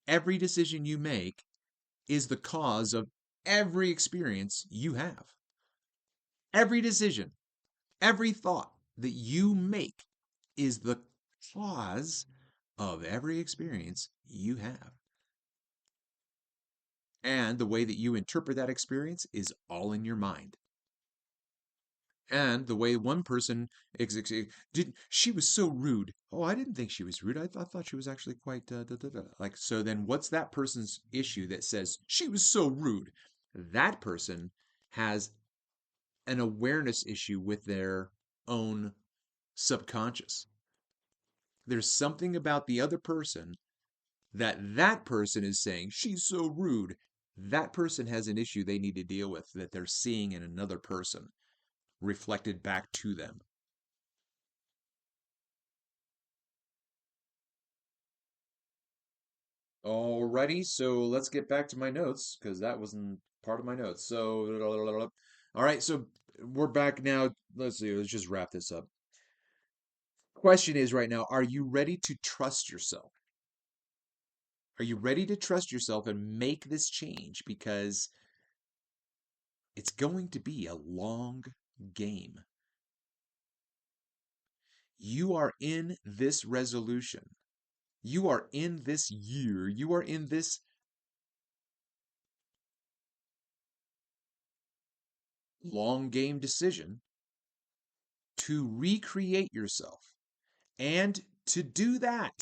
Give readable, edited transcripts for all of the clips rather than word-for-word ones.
Every decision you make is the cause of every experience you have. Every decision, every thought that you make is the cause of every experience you have. And the way that you interpret that experience is all in your mind. And the way one person did, she was so rude. Oh, I didn't think she was rude. I thought she was actually quite like. So then, what's that person's issue that says she was so rude? That person has an awareness issue with their own subconscious. There's something about the other person that person is saying she's so rude. That person has an issue they need to deal with that they're seeing in another person reflected back to them. Alrighty, so let's get back to my notes because that wasn't part of my notes. So, all right, so we're back now. Let's see, let's just wrap this up. Question is right now, are you ready to trust yourself? Are you ready to trust yourself and make this change? Because it's going to be a long game. You are in this resolution. You are in this year. You are in this long game decision to recreate yourself. And to do that,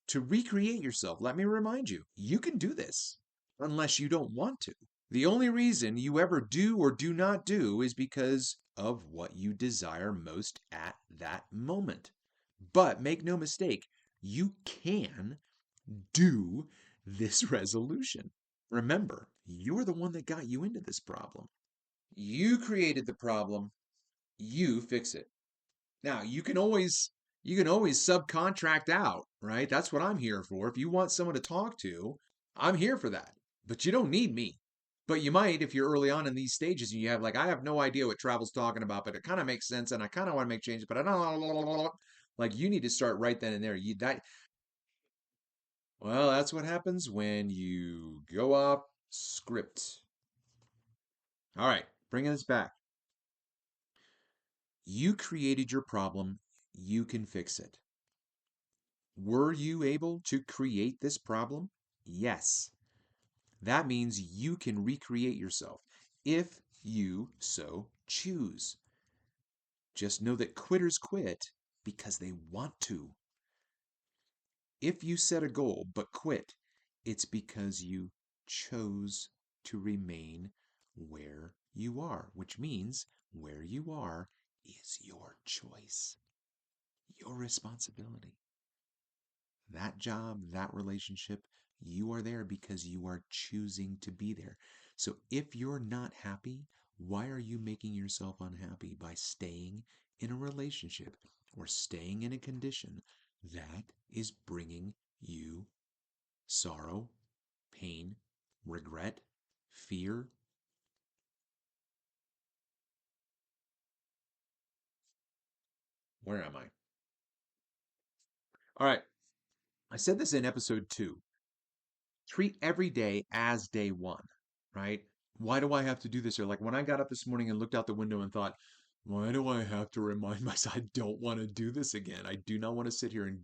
to recreate yourself, let me remind you, you can do this unless you don't want to. The only reason you ever do or do not do is because of what you desire most at that moment. But make no mistake, you can do this resolution. Remember, you're the one that got you into this problem. You created the problem, you fix it. Now, you can always subcontract out, right? That's what I'm here for. If you want someone to talk to, I'm here for that. But you don't need me. But you might if you're early on in these stages and you have like, I have no idea what travel's talking about, but it kind of makes sense and I kind of want to make changes, but I don't like you need to start right then and there. Well, that's what happens when you go off script. All right, bringing this back. You created your problem, you can fix it. Were you able to create this problem? Yes. That means you can recreate yourself if you so choose. Just know that quitters quit because they want to. If you set a goal but quit, it's because you chose to remain where you are, which means where you are is your choice, your responsibility. That job, that relationship, you are there because you are choosing to be there. So if you're not happy, why are you making yourself unhappy by staying in a relationship or staying in a condition that is bringing you sorrow, pain, regret, fear? Where am I? All right. I said this in episode 2. Treat every day as day one, right? Why do I have to do this? Or like when I got up this morning and looked out the window and thought, why do I have to remind myself I don't want to do this again? I do not want to sit here and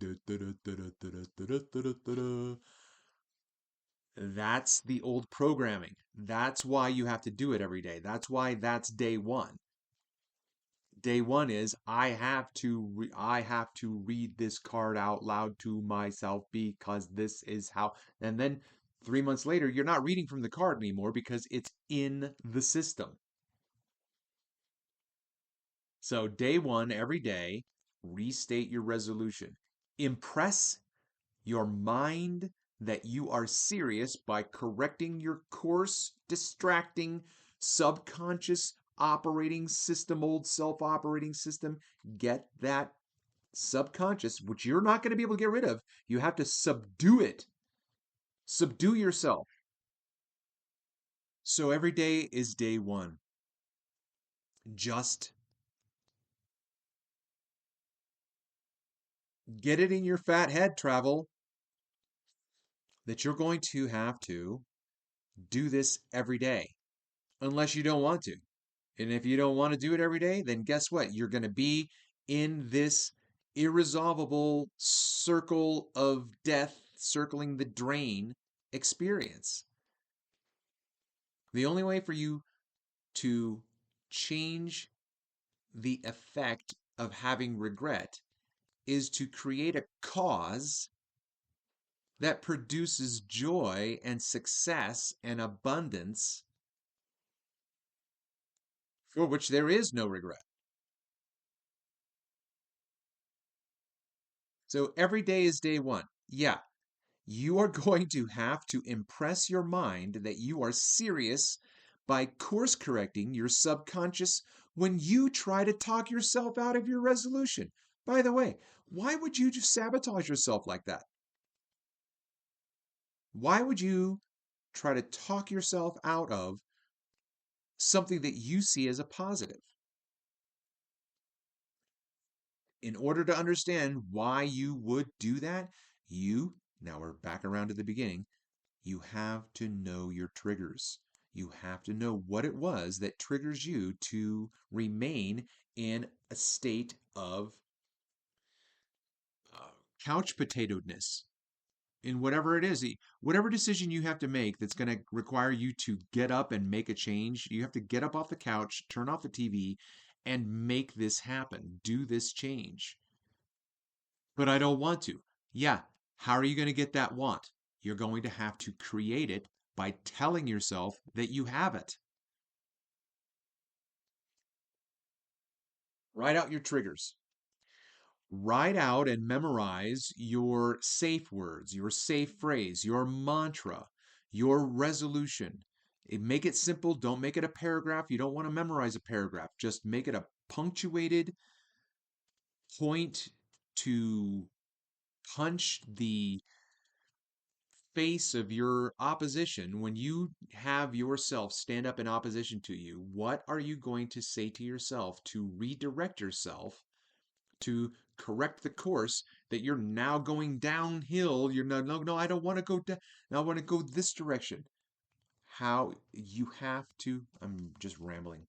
That's the old programming. That's why you have to do it every day. That's why that's day one. Day one is I have to read this card out loud to myself because this is how. And then 3 months later, you're not reading from the card anymore because it's in the system. So day one, every day, restate your resolution. Impress your mind that you are serious by correcting your course, distracting subconscious operating system, old self operating system. Get that subconscious, which you're not going to be able to get rid of. You have to subdue it. Subdue yourself. So every day is day one. Just get it in your fat head, travel. that you're going to have to do this every day unless you don't want to. And if you don't want to do it every day, then guess what? You're going to be in this irresolvable circle of death, circling the drain experience. The only way for you to change the effect of having regret is to create a cause that produces joy and success and abundance for which there is no regret. So every day is day one. Yeah, you are going to have to impress your mind that you are serious by course correcting your subconscious when you try to talk yourself out of your resolution. By the way, why would you just sabotage yourself like that? Why would you try to talk yourself out of something that you see as a positive? In order to understand why you would do that, now we're back around to the beginning, you have to know your triggers. You have to know what it was that triggers you to remain in a state of couch potatoedness in whatever it is, whatever decision you have to make that's going to require you to get up and make a change. You have to get up off the couch, turn off the TV, and make this happen. Do this change. But I don't want to. Yeah, how are you going to get that want? You're going to have to create it by telling yourself that you have it. Write out your triggers. Write out and memorize your safe words, your safe phrase, your mantra, your resolution. Make it simple. Don't make it a paragraph. You don't want to memorize a paragraph. Just make it a punctuated point to punch the face of your opposition. When you have yourself stand up in opposition to you, what are you going to say to yourself to redirect yourself to correct the course that you're now going downhill? You're no, I don't want to go down. I want to go this direction. How you have to, I'm just rambling.